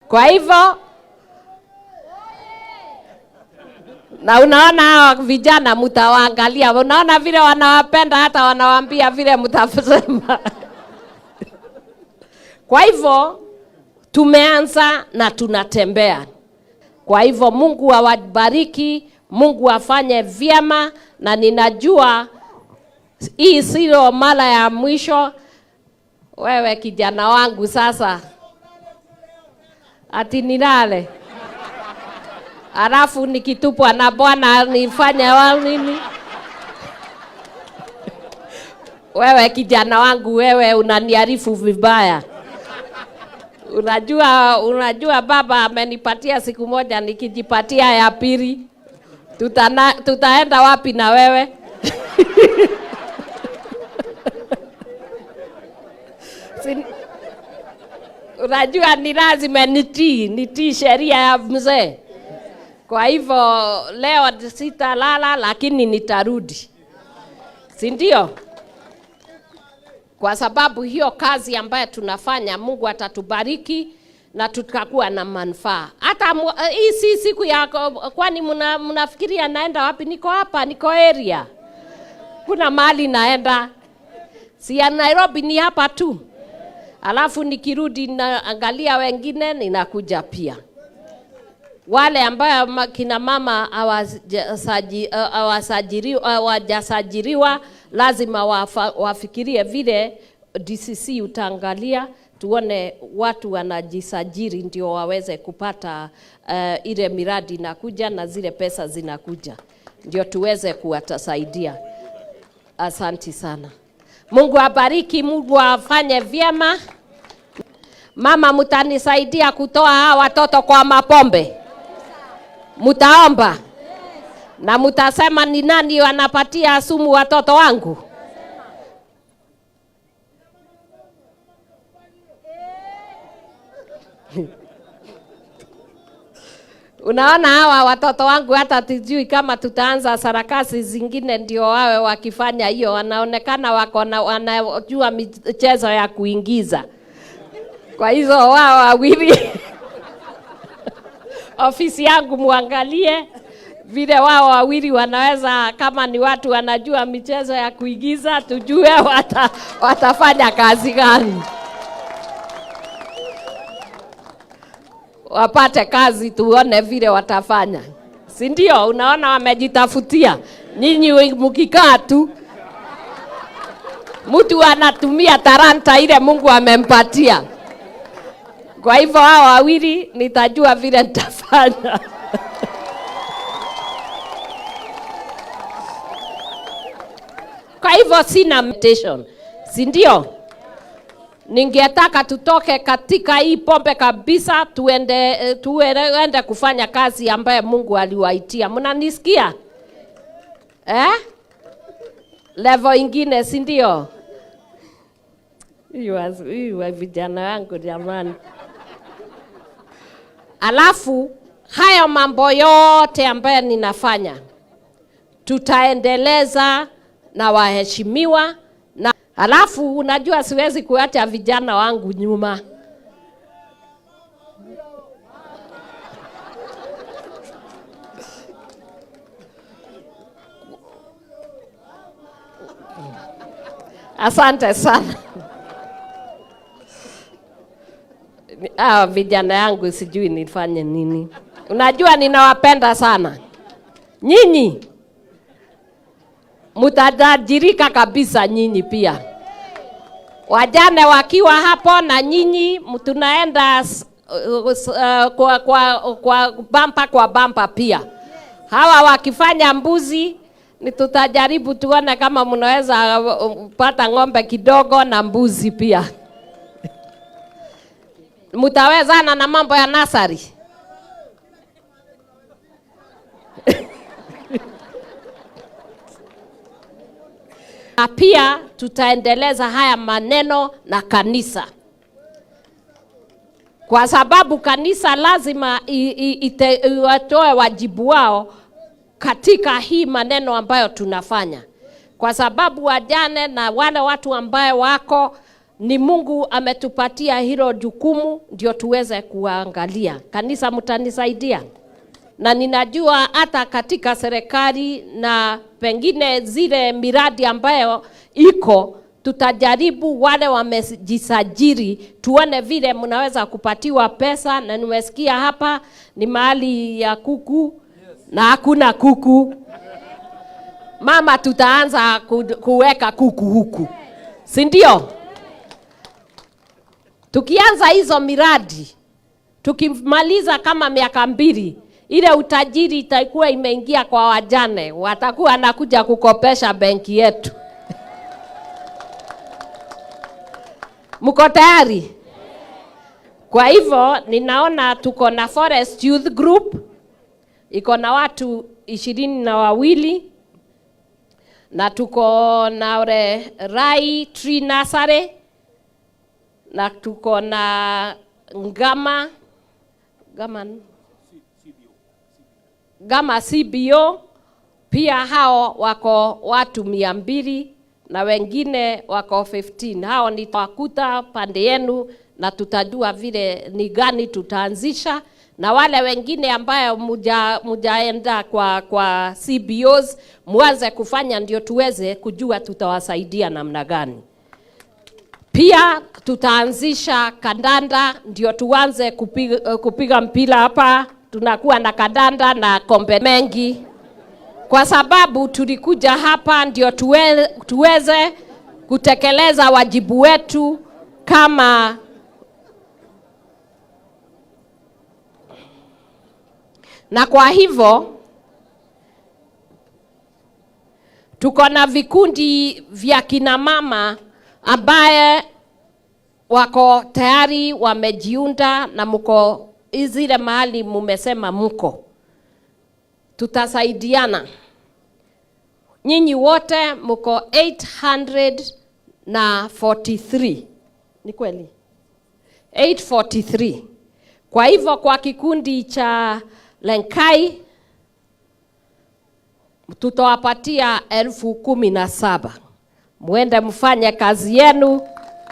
Kwa hivyo na unaona hawa vijana mtawaangalia, unaona vile wanawapenda, hata wanawaambia vile mtasema. Kwa hivyo tumeanza na tunatembea. Kwa hivyo Mungu awabariki, Mungu afanye vyema, na ninajua hii sio mara ya mwisho. Wewe kijana wangu sasa ati nilale, alafu nikitupwa na Bwana nifanye nini? Wewe kijana wangu, wewe unaniarifu vibaya. Unajua baba amenipatia siku moja, nikijipatia ya pili tutaenda wapi na wewe? Unajua ni lazima nitii sheria ya mzee. Kwa hivyo leo sitalala, lakini nitarudi. Si ndio? Kwa sababu hiyo kazi ambayo tunafanya, Mungu atatubariki na tutakuwa na manufaa. Hata hii si siku yako, kwani mnafikiria naenda wapi? Niko hapa, niko area. Kuna mahali naenda. Si ya Nairobi, ni hapa tu. Alafu nikirudi naangalia wengine, ninakuja pia. Wale ambao kina mama hawajasajiliwa lazima wafikirie vile DCC utaangalia, tuone watu wanajisajili ndio waweze kupata ile miradi inakuja na zile pesa zinakuja, ndio tuweze kuwatasaidia. Asante sana. Mungu abariki, Mungu afanye vyema. Mama, mtanisaidia kutoa hawa watoto kwa mapombe? Mutaomba? Na mutasema ni nani wanapatia sumu watoto wangu? Unaona hawa watoto wangu, hata tujui kama tutaanza sarakasi zingine ndio wawe wakifanya hiyo. Wanaonekana wanajua michezo ya kuingiza. Kwa hizo wao wawili ofisi yangu muangalie vile wao wawili wanaweza, kama ni watu wanajua michezo ya kuigiza, tujue watafanya kazi gani. Wapate kazi, tuone vile watafanya. Si ndio? Unaona wamejitafutia. Nyinyi mkikaa tu, mtu anatumia talanta ile Mungu amempatia. Kwa hivyo hao wawili nitajua vile nitafanya. Kwa hivyo sina meditation. Si ndio? Ningetaka tutoke katika hii pombe kabisa, tuende kufanya kazi ambayo Mungu aliwaitia. Mnanisikia? Level ingine, si ndio? Hiyo vijana wangu jamani. Alafu haya mambo yote ambayo ninafanya tutaendeleza na waheshimiwa. Na alafu unajua siwezi kuacha vijana wangu nyuma. Asante sana. Vijana yangu sijui nifanye nini. Unajua ninawapenda sana. Nyinyi mtajirika kabisa, nyinyi pia. Wajane wakiwa hapo na nyinyi tunaenda kwa bampa pia. Hawa wakifanya mbuzi, ni tutajaribu tuone kama mnaweza pata ng'ombe kidogo na mbuzi pia. Mtawezana na mambo ya nasari? Na pia tutaendeleza haya maneno na kanisa. Kwa sababu kanisa lazima watoe wajibu wao katika hii maneno ambayo tunafanya. Kwa sababu wajane na wale watu ambayo wako ni Mungu ametupatia hilo jukumu ndio tuweze kuangalia. Kanisa mtanisaidia? Na ninajua hata katika serikali na pengine zile miradi ambayo iko, tutajaribu wale wamejisajili, tuone vile mnaweza kupatiwa pesa. Na nimesikia hapa ni mahali ya kuku na hakuna kuku. Mama, tutaanza kuweka kuku huku, si ndio? Tukianza hizo miradi, tukimaliza kama miaka 2, ile utajiri itakuwa imeingia kwa wajane, watakuwa anakuja kukopesha benki yetu. Mko tayari? Kwa hivyo ninaona tuko na Forest Youth Group, iko na watu 22, na tuko na Rai Tree Nursery, na tuko na Gama CBO. Pia hao wako watu 200 na wengine wako 15. Hao nitawakuta pande yenu na tutajua vile ni gani tutaanzisha, na wale wengine ambayo mujaenda kwa CBOs muanze kufanya ndio tuweze kujua tutawasaidia namna gani. Pia tutaanzisha kandanda ndio tuanze kupiga mpira hapa. Tunakuwa na kandanda na kombe mengi, kwa sababu tulikuja hapa ndio tuweze kutekeleza wajibu wetu kama na kwa hivyo tuko na vikundi vya kina mama ambaye wako tayari wamejiunda, na mko zile mahali mumesema mko, tutasaidiana. Nyinyi wote mko 843, ni kweli? 843. Kwa hivyo kwa kikundi cha Lenkai tutawapatia 17,000. Muende mfanye kazi yenu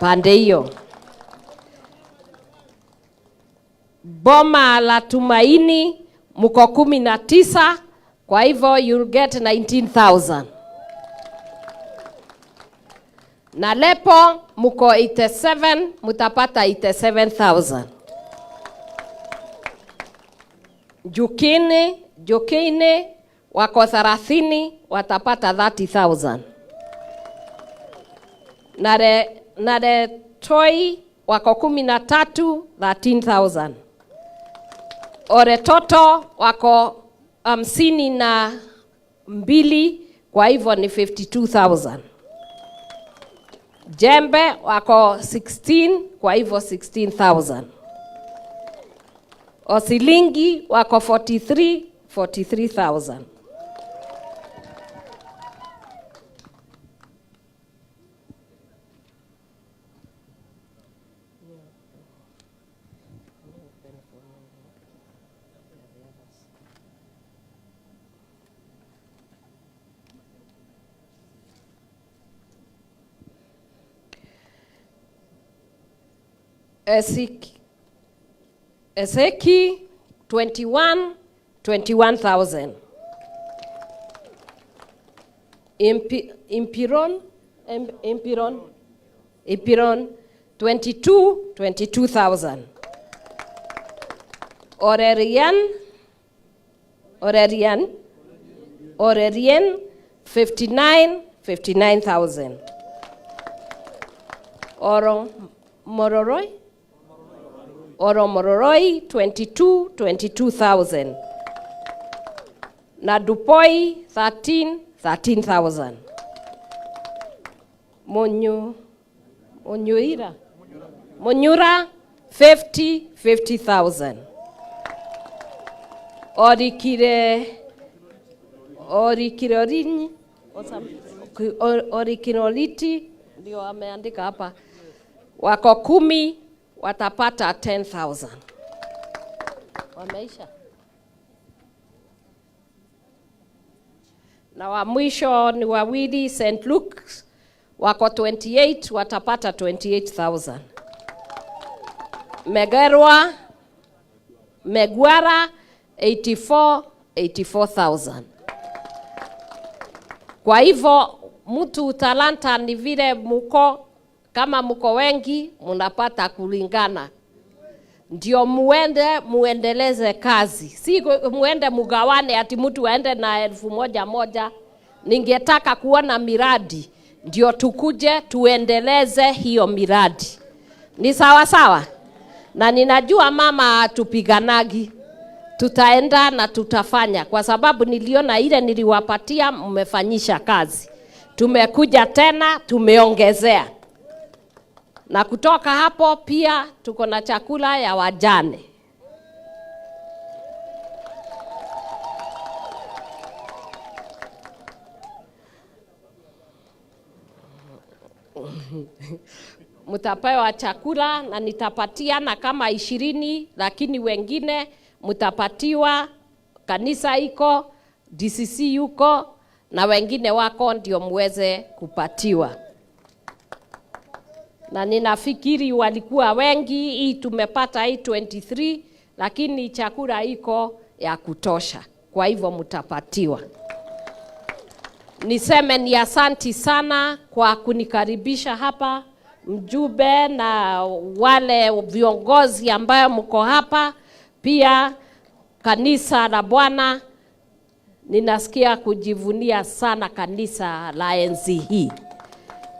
pande hiyo. Boma la Tumaini mko 19, kwa hivyo you'll get 19,000. Na Lepo mko 87, mutapata 87,000. Jukini wako 30, watapata 30,000. Nare Toi wako 13, 13,000. Oretoto wako 52, kwa hivyo ni 52,000. Jembe wako 16, kwa hivyo 16,000. Osilingi wako 43,000. Ezeki 21,000. Impiron 22,000. Orerian 59,000. Mororoi 22,000. Na Dupoi 13,000. Monyura 50,000. Orikinoliti ndio ameandika hapa, wako 10, watapata 10,000. Wameisha. Na wa mwisho ni wawili, St. Luke's wako 28 watapata 28,000. Megwara 84,000. Kwa hivyo mtu talanta ni vile muko, kama muko wengi mnapata kulingana. Ndio muendeleze kazi. Si muende mugawane ati mtu aende na 1,000. Ningetaka kuona miradi. Ndio tukuje tuendeleze hiyo miradi. Ni sawa sawa? Na ninajua mama tupiganagi. Tutaenda na tutafanya kwa sababu niliona ile niliwapatia mmefanyisha kazi. Tumekuja tena tumeongezea. Na kutoka hapo pia tuko na chakula ya wajane. Mtapewa chakula na nitapatiana kama 20, lakini wengine mtapatiwa, kanisa iko, DCC yuko na wengine wako ndio muweze kupatiwa. Na ninafikiri walikuwa wengi, hii tumepata hii 23, lakini chakula iko ya kutosha. Kwa hivyo mtapatiwa. Niseme ni asanti sana kwa kunikaribisha hapa, mjumbe na wale viongozi ambao mko hapa, pia kanisa la Bwana. Ninasikia kujivunia sana kanisa la enzi hii,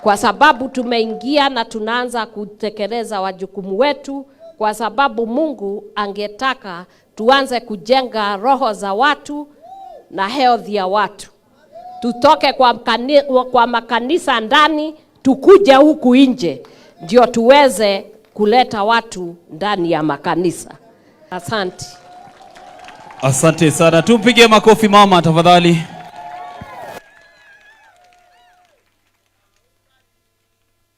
kwa sababu tumeingia na tunaanza kutekeleza wajukumu wetu, kwa sababu Mungu angetaka tuanze kujenga roho za watu na health ya watu. Tutoke kwa makanisa ndani, tukuje huku nje, ndio tuweze kuleta watu ndani ya makanisa. Asante. Asante sana. Tumpige makofi mama tafadhali.